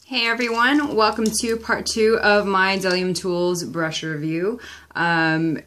Hey everyone, welcome to part 2 of my Bdellium Tools brush review. In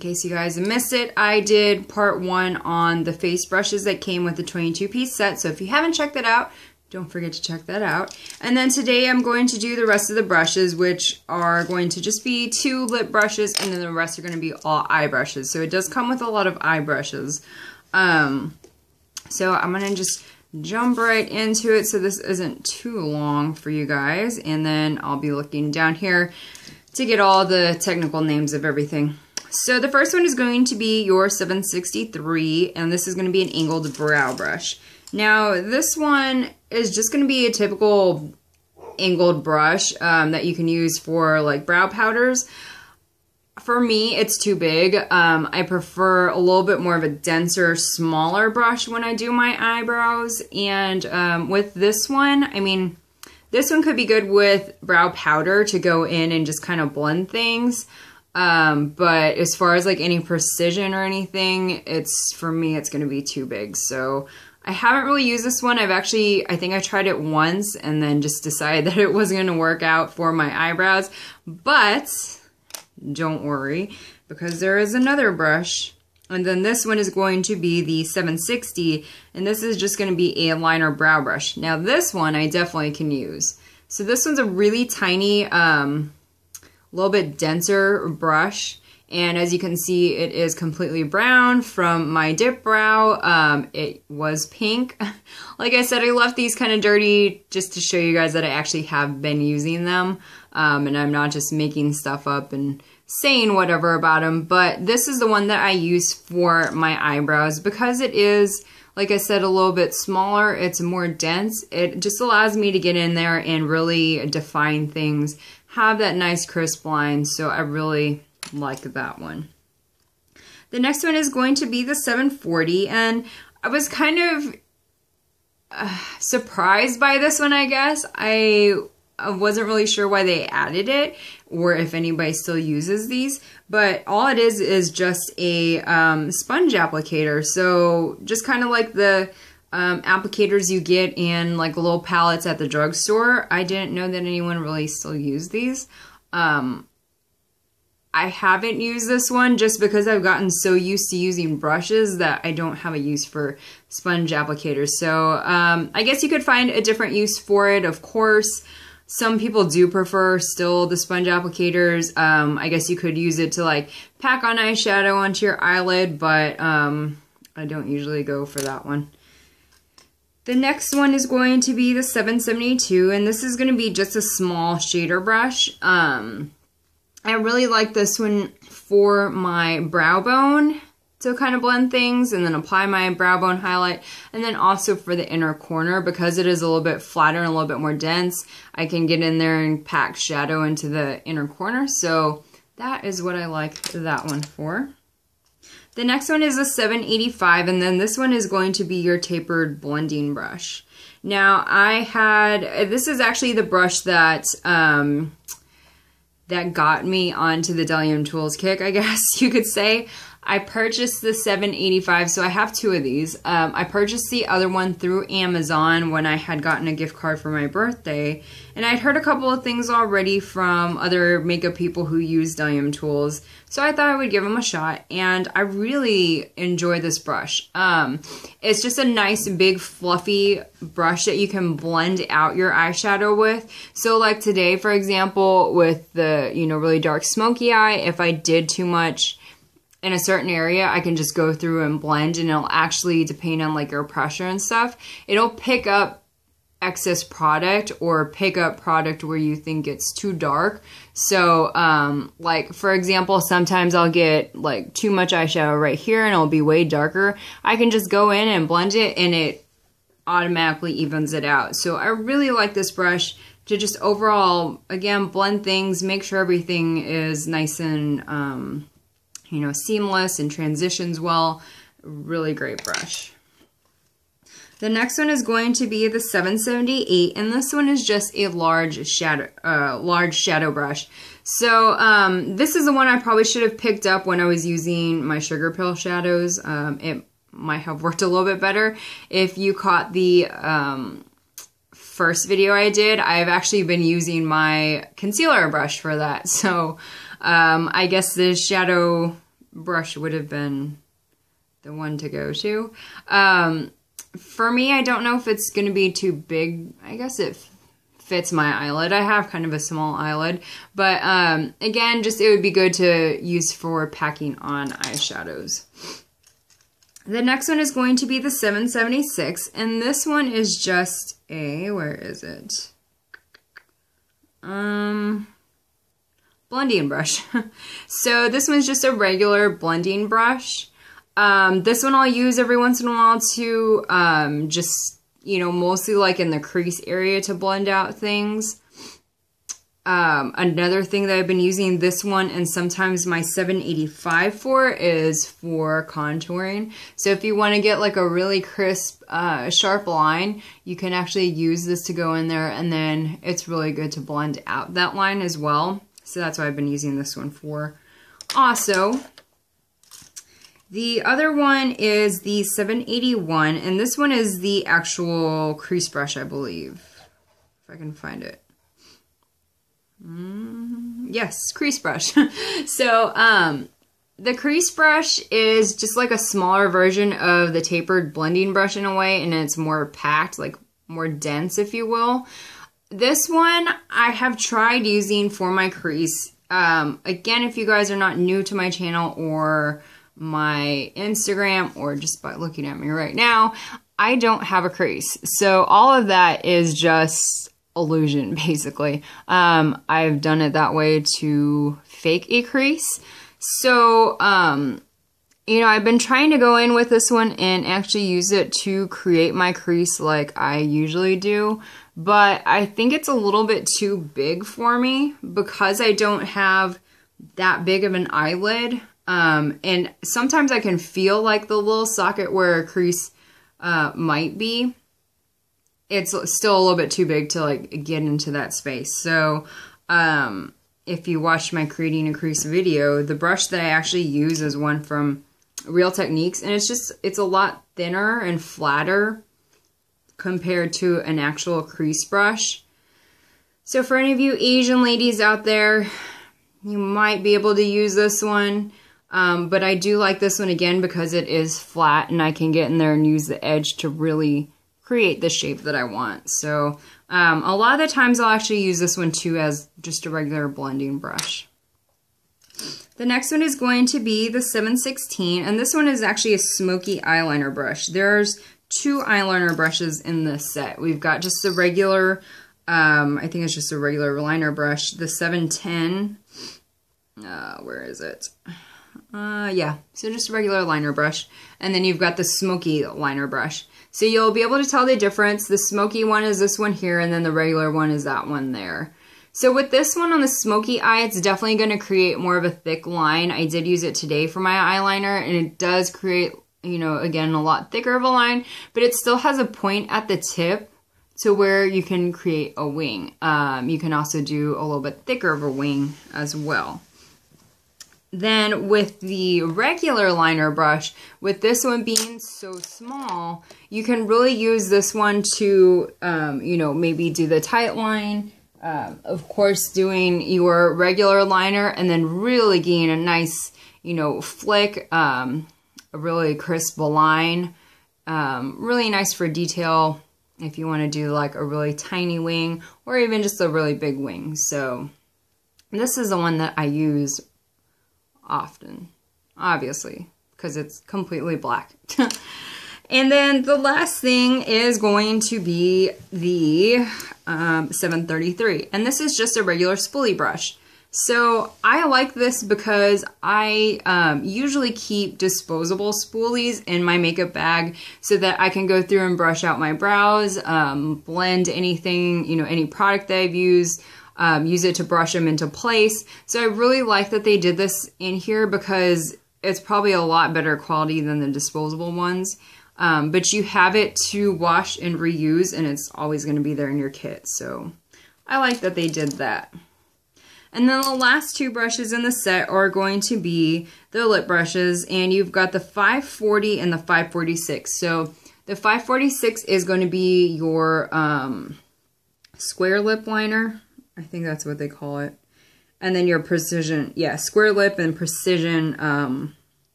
case you guys missed it, I did part 1 on the face brushes that came with the 22-piece set, so if you haven't checked that out, don't forget to check that out. And then today I'm going to do the rest of the brushes, which are going to just be 2 lip brushes, and then the rest are going to be all eye brushes. So it does come with a lot of eye brushes. So I'm going to just jump right into it so this isn't too long for you guys, and then I'll be looking down here to get all the technical names of everything. So the first one is going to be your 763, and this is going to be an angled brow brush. Now this one is just going to be a typical angled brush that you can use for like brow powders. For me, it's too big. I prefer a little bit more of a denser, smaller brush when I do my eyebrows. And with this one, I mean, this one could be good with brow powder to go in and just kind of blend things. But as far as like any precision or anything, for me, it's going to be too big. So I haven't really used this one. I think I tried it once and then just decided that it wasn't going to work out for my eyebrows. But don't worry, because there is another brush, and then this one is going to be the 760, and this is just going to be a liner brow brush. Now this one I definitely can use. So this one's a really tiny, little bit denser brush, and as you can see, it is completely brown from my dip brow. It was pink. Like I said, I left these kind of dirty just to show you guys that I actually have been using them. And I'm not just making stuff up and saying whatever about them. But this is the one that I use for my eyebrows because it is, like I said, a little bit smaller. It's more dense. It just allows me to get in there and really define things, have that nice crisp line. So I really like that one. The next one is going to be the 740, and I was kind of surprised by this one, I guess. I wasn't really sure why they added it or if anybody still uses these, but all it is just a sponge applicator. So just kind of like the applicators you get in like little pallets at the drugstore. I didn't know that anyone really still used these. I haven't used this one just because I've gotten so used to using brushes that I don't have a use for sponge applicators. So I guess you could find a different use for it, of course. Some people do prefer still the sponge applicators. I guess you could use it to like pack on eyeshadow onto your eyelid, but I don't usually go for that one. The next one is going to be the 772, and this is going to be just a small shader brush. I really like this one for my brow bone to kind of blend things and then apply my brow bone highlight, and then also for the inner corner because it is a little bit flatter and a little bit more dense. I can get in there and pack shadow into the inner corner, so that is what I like that one for. The next one is a 785, and then this one is going to be your tapered blending brush. Now this is actually the brush that that got me onto the Bdellium Tools kick, I guess you could say. I purchased the 785, so I have 2 of these. I purchased the other one through Amazon when I had gotten a gift card for my birthday, and I'd heard a couple of things already from other makeup people who use Bdellium Tools, so I thought I would give them a shot, and I really enjoy this brush. It's just a nice, big, fluffy brush that you can blend out your eyeshadow with. So like today, for example, with the, really dark smoky eye, if I did too much in a certain area, I can just go through and blend, and it'll actually, depending on like your pressure and stuff, it'll pick up excess product or pick up product where you think it's too dark. So like for example, sometimes I'll get like too much eyeshadow right here and it'll be way darker. I can just go in and blend it and it automatically evens it out. So I really like this brush to just overall, again, blend things, make sure everything is nice and seamless and transitions well. Really great brush. The next one is going to be the 778, and this one is just a large shadow brush. So this is the one I probably should have picked up when I was using my sugar pill shadows. It might have worked a little bit better if you caught the first video I did, I've actually been using my concealer brush for that. So I guess the shadow brush would have been the one to go to. For me, I don't know if it's going to be too big. I guess it fits my eyelid. I have kind of a small eyelid, but again, just it would be good to use for packing on eyeshadows. The next one is going to be the 776, and this one is just a, where is it? Blending brush. So this one's just a regular blending brush. This one I'll use every once in a while to just, you know, mostly like in the crease area to blend out things. Another thing that I've been using this one and sometimes my 785 for is for contouring. So if you want to get like a really crisp, sharp line, you can actually use this to go in there, and then it's really good to blend out that line as well. So that's what I've been using this one for. Also, the other one is the 781, and this one is the actual crease brush, I believe. If I can find it. Yes, crease brush. So, the crease brush is just like a smaller version of the tapered blending brush in a way, and it's more packed, like more dense, if you will. This one I have tried using for my crease. Again, if you guys are not new to my channel or my Instagram, or just by looking at me right now, I don't have a crease. So all of that is just illusion, basically. I've done it that way to fake a crease. So, you know, I've been trying to go in with this one and actually use it to create my crease like I usually do. But I think it's a little bit too big for me because I don't have that big of an eyelid. And sometimes I can feel like the little socket where a crease might be. It's still a little bit too big to like get into that space. So if you watched my creating a crease video, the brush that I actually use is one from Real Techniques, and it's a lot thinner and flatter compared to an actual crease brush. So for any of you Asian ladies out there, you might be able to use this one. But I do like this one again because it is flat and I can get in there and use the edge to really create the shape that I want. So a lot of the times I'll actually use this one too as just a regular blending brush. The next one is going to be the 716, and this one is actually a Smokey eyeliner brush. There's two eyeliner brushes in this set. We've got just a regular, I think it's just a regular liner brush, the 710, where is it? Yeah, so just a regular liner brush. And then you've got the Smokey liner brush. So you'll be able to tell the difference. The Smokey one is this one here, and then the regular one is that one there. So with this one on the Smokey eye, it's definitely going to create more of a thick line. I did use it today for my eyeliner, and it does create, you know, again, a lot thicker of a line, but it still has a point at the tip to where you can create a wing. You can also do a little bit thicker of a wing as well. Then with the regular liner brush, with this one being so small, you can really use this one to, you know, maybe do the tight line. Of course, doing your regular liner and then really getting a nice, you know, flick, a really crisp line. Really nice for detail if you want to do like a really tiny wing or even just a really big wing. So this is the one that I use often, obviously, because it's completely black. And then the last thing is going to be the 733, and this is just a regular spoolie brush. So I like this because I usually keep disposable spoolies in my makeup bag so that I can go through and brush out my brows, blend anything, you know, any product that I've used, use it to brush them into place. So I really like that they did this in here because it's probably a lot better quality than the disposable ones. But you have it to wash and reuse, and it's always going to be there in your kit. So I like that they did that. And then the last two brushes in the set are going to be the lip brushes, and you've got the 540 and the 546. So the 546 is going to be your square lip liner. I think that's what they call it. And then your precision, yeah, square lip and precision,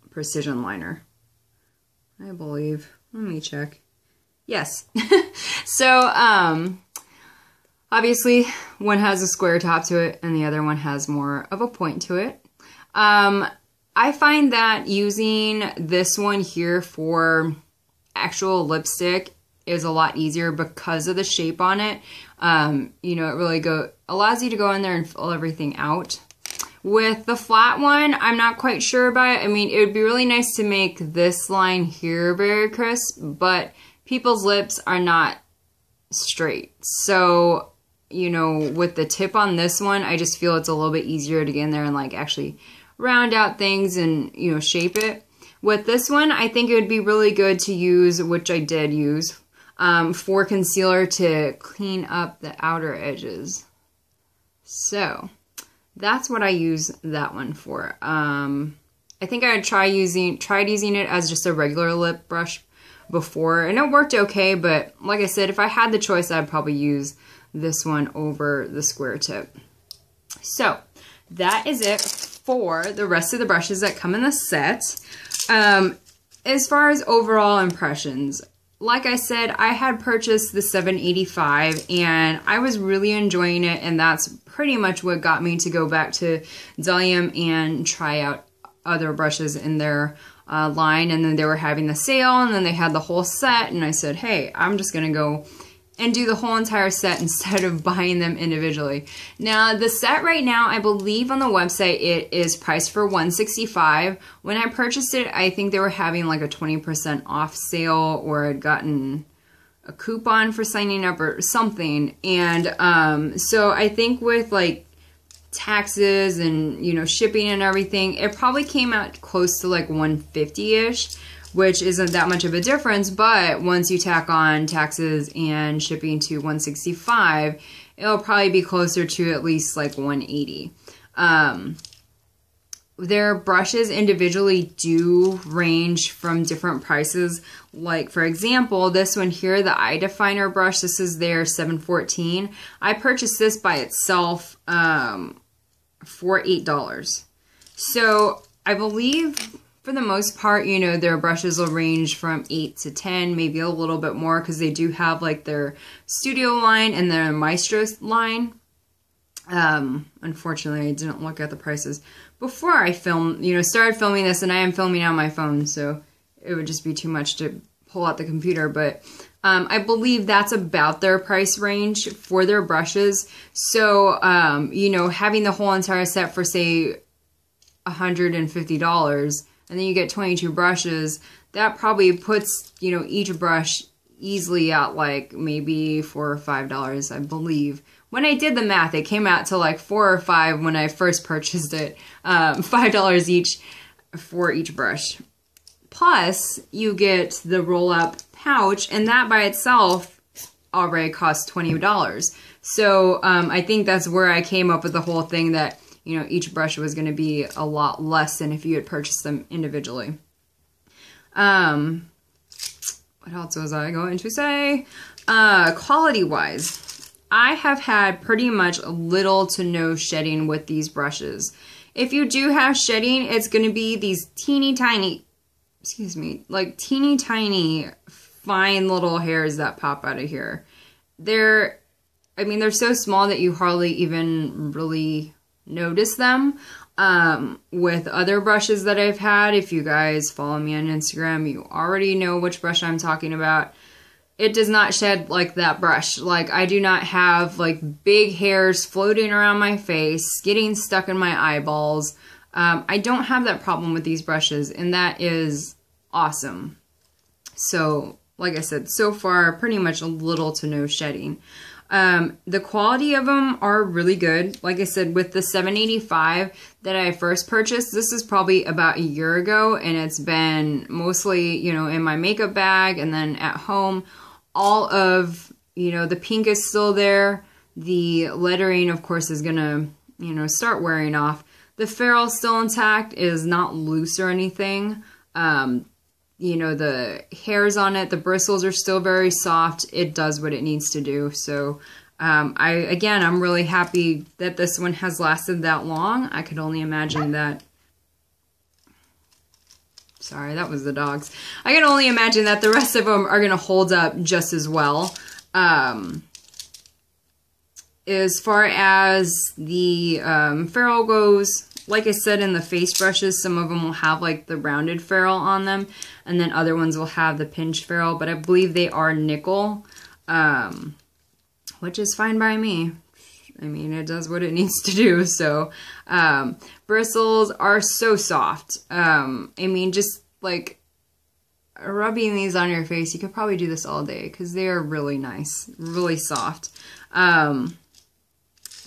precision liner, I believe. Let me check. Yes. So, obviously one has a square top to it and the other one has more of a point to it. I find that using this one here for actual lipstick is a lot easier because of the shape on it. You know, it really allows you to go in there and fill everything out. With the flat one, I'm not quite sure about it. I mean, it would be really nice to make this line here very crisp, but people's lips are not straight. So, you know, with the tip on this one, I just feel it's a little bit easier to get in there and like actually round out things and, you know, shape it. With this one, I think it would be really good to use, which I did use, for concealer to clean up the outer edges. So that's what I use that one for. I think I tried using it as just a regular lip brush before, and it worked okay, but like I said, if I had the choice, I'd probably use this one over the square tip. So that is it for the rest of the brushes that come in the set. As far as overall impressions, like I said, I had purchased the 785 and I was really enjoying it, and that's pretty much what got me to go back to Bdellium and try out other brushes in their line. And then they were having the sale and then they had the whole set, and I said, hey, I'm just gonna go and do the whole entire set instead of buying them individually. Now, the set right now, I believe on the website, it is priced for $165. When I purchased it, I think they were having like a 20% off sale, or I'd gotten a coupon for signing up or something. And so I think with like taxes and, you know, shipping and everything, it probably came out close to like $150-ish. Which isn't that much of a difference, but once you tack on taxes and shipping to $165, it'll probably be closer to at least like $180. Their brushes individually do range from different prices. Like, for example, this one here, the eye definer brush, this is their 714. I purchased this by itself for $8. So I believe, for the most part, you know, their brushes will range from 8 to 10, maybe a little bit more, because they do have like their studio line and their Maestro line. Unfortunately, I didn't look at the prices before I started filming this, and I am filming on my phone, so it would just be too much to pull out the computer. But I believe that's about their price range for their brushes. So, you know, having the whole entire set for, say, $150, and then you get 22 brushes, that probably puts, you know, each brush easily at like maybe $4 or $5, I believe. When I did the math, it came out to like $4 or $5 when I first purchased it. $5 each for each brush. Plus, you get the roll-up pouch, and that by itself already costs $20. So I think that's where I came up with the whole thing that, you know, each brush was going to be a lot less than if you had purchased them individually. What else was I going to say? Quality-wise, I have had pretty much little to no shedding with these brushes. If you do have shedding, it's going to be these teeny tiny, like teeny tiny fine little hairs that pop out of here. They're so small that you hardly even really notice them. With other brushes that I've had, if you guys follow me on Instagram, you already know which brush I'm talking about. It does not shed like that brush. Like, I do not have like big hairs floating around my face, getting stuck in my eyeballs. I don't have that problem with these brushes, and that is awesome. So, like I said, so far, pretty much little to no shedding. The quality of them are really good. Like I said, with the 785 that I first purchased, this is probably about a year ago, and it's been mostly, you know, in my makeup bag and then at home. All of, you know, the pink is still there. The lettering, of course, is gonna, you know, start wearing off. The ferrule's still intact, is not loose or anything. you know, the hairs on it, the bristles are still very soft. It does what it needs to do. So I'm really happy that this one has lasted that long. I could only imagine that. Sorry, that was the dogs. I can only imagine that the rest of them are going to hold up just as well. As far as the ferrule goes, like I said in the face brushes, some of them will have like the rounded ferrule on them, and then other ones will have the pinch ferrule, but I believe they are nickel, which is fine by me. I mean, it does what it needs to do. So bristles are so soft. I mean, just like rubbing these on your face, you could probably do this all day because they are really nice, really soft.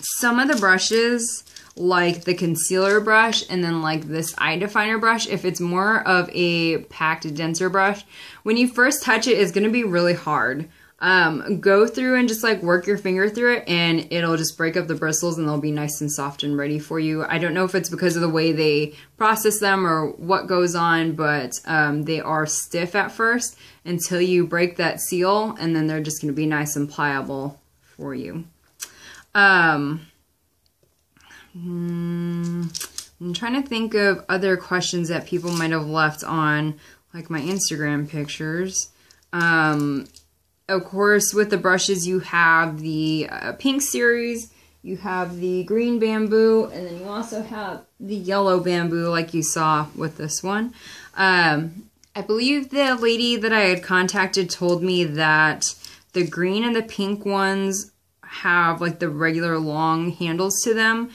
Some of the brushes, like the concealer brush and then like this eye definer brush, if it's more of a packed denser brush, when you first touch it, it's going to be really hard. Go through and just like work your finger through it and it'll just break up the bristles and they'll be nice and soft and ready for you. I don't know if it's because of the way they process them or what goes on, but they are stiff at first until you break that seal, and then they're just going to be nice and pliable for you. I'm trying to think of other questions that people might have left on like my Instagram pictures. Of course, with the brushes, you have the pink series, you have the green bamboo, and then you also have the yellow bamboo like you saw with this one. I believe the lady that I had contacted told me that the green and the pink ones have like the regular long handles to them,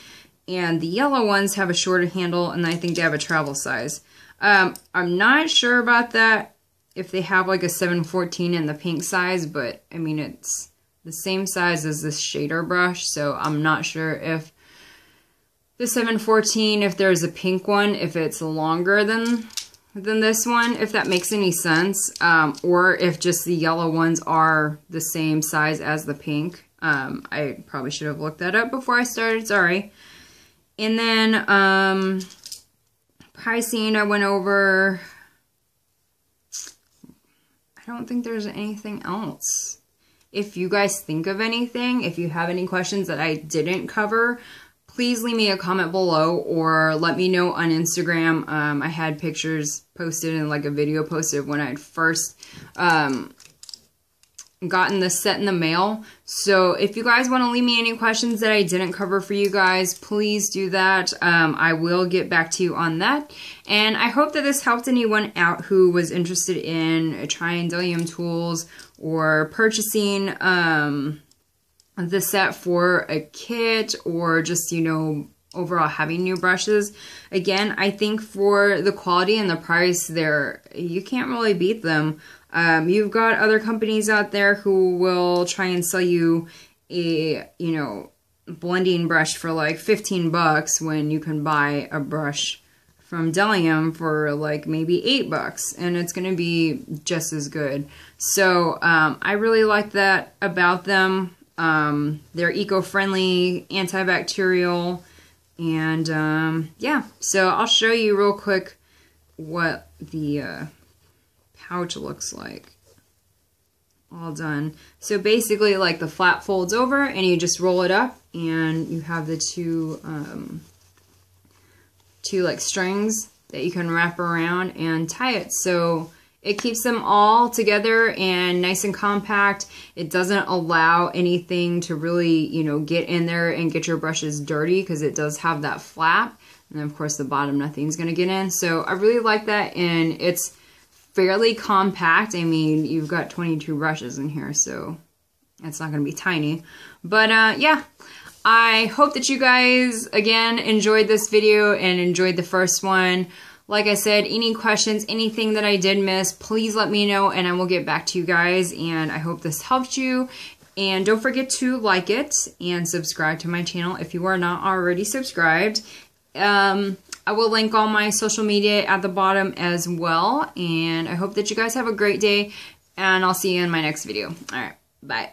and the yellow ones have a shorter handle, and I think they have a travel size. I'm not sure about that, if they have like a 714 in the pink size, but I mean, it's the same size as this shader brush, so I'm not sure if the 714, if there's a pink one, if it's longer than this one, if that makes any sense, or if just the yellow ones are the same size as the pink. I probably should have looked that up before I started, sorry. And then pricing I went over. I don't think there's anything else. If you guys think of anything, if you have any questions that I didn't cover, please leave me a comment below or let me know on Instagram. I had pictures posted and like a video posted when I'd first gotten this set in the mail. So if you guys want to leave me any questions that I didn't cover for you guys, please do that. I will get back to you on that. And I hope that this helped anyone out who was interested in trying Bdellium tools or purchasing the set for a kit, or just, you know, overall having new brushes. Again, I think for the quality and the price there, you can't really beat them. You've got other companies out there who will try and sell you a, you know, blending brush for like 15 bucks when you can buy a brush from Bdellium for like maybe 8 bucks, and it's going to be just as good. So I really like that about them. They're eco-friendly, antibacterial, and yeah, so I'll show you real quick what the pouch looks like all done. So basically, like, the flap folds over and you just roll it up, and you have the two like strings that you can wrap around and tie it. So it keeps them all together and nice and compact. It doesn't allow anything to really, you know, get in there and get your brushes dirty, because it does have that flap. And then of course the bottom, nothing's gonna get in. So I really like that, and it's fairly compact. I mean, you've got 22 brushes in here, so it's not gonna be tiny. But yeah, I hope that you guys, again, enjoyed this video and enjoyed the first one. Like I said, any questions, anything that I did miss, please let me know and I will get back to you guys. And I hope this helped you. And don't forget to like it and subscribe to my channel if you are not already subscribed. I will link all my social media at the bottom as well. And I hope that you guys have a great day, and I'll see you in my next video. All right, bye.